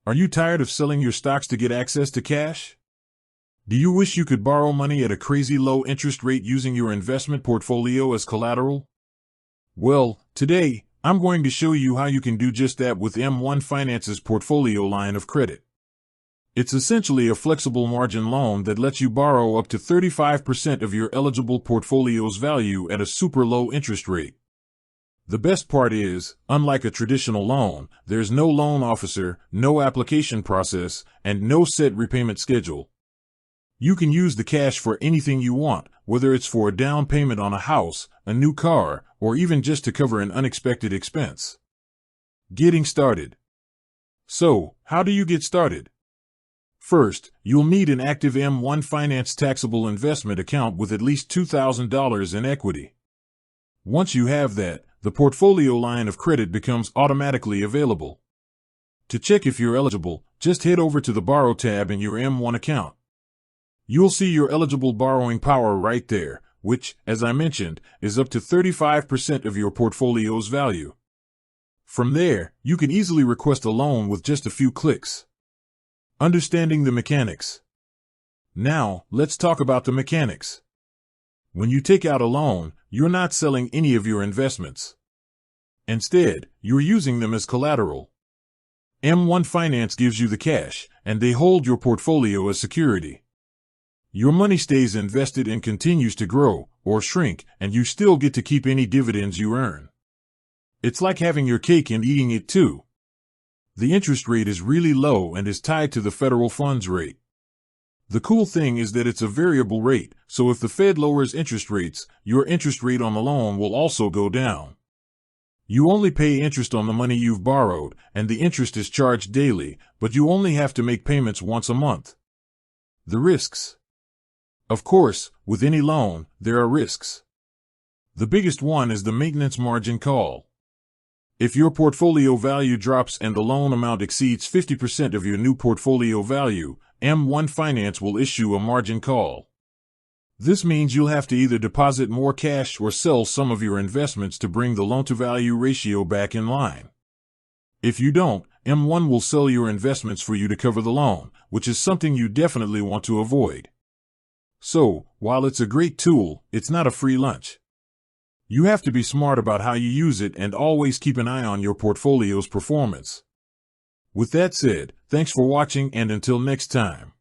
Are you tired of selling your stocks to get access to cash? Do you wish you could borrow money at a crazy low interest rate using your investment portfolio as collateral? Well, today, I'm going to show you how you can do just that with M1 Finance's portfolio line of credit. It's essentially a flexible margin loan that lets you borrow up to 35% of your eligible portfolio's value at a super low interest rate. The best part is, unlike a traditional loan, there's no loan officer, no application process, and no set repayment schedule. You can use the cash for anything you want, whether it's for a down payment on a house, a new car, or even just to cover an unexpected expense. Getting started. So, how do you get started? First, you'll need an active M1 Finance taxable investment account with at least $2,000 in equity. Once you have that, the portfolio line of credit becomes automatically available. To check if you're eligible, just head over to the Borrow tab in your M1 account. You'll see your eligible borrowing power right there, which, as I mentioned, is up to 35% of your portfolio's value. From there, you can easily request a loan with just a few clicks. Understanding the mechanics. Now, let's talk about the mechanics. When you take out a loan, you're not selling any of your investments. Instead, you're using them as collateral. M1 Finance gives you the cash, and they hold your portfolio as security. Your money stays invested and continues to grow, or shrink, and you still get to keep any dividends you earn. It's like having your cake and eating it too. The interest rate is really low and is tied to the federal funds rate. The cool thing is that it's a variable rate, so if the Fed lowers interest rates, your interest rate on the loan will also go down. You only pay interest on the money you've borrowed, and the interest is charged daily, but you only have to make payments once a month. The risks. Of course, with any loan, there are risks. The biggest one is the maintenance margin call. If your portfolio value drops and the loan amount exceeds 50% of your new portfolio value, M1 Finance will issue a margin call. This means you'll have to either deposit more cash or sell some of your investments to bring the loan-to-value ratio back in line. If you don't, M1 will sell your investments for you to cover the loan, which is something you definitely want to avoid. So, while it's a great tool, it's not a free lunch. You have to be smart about how you use it and always keep an eye on your portfolio's performance. With that said, thanks for watching and until next time.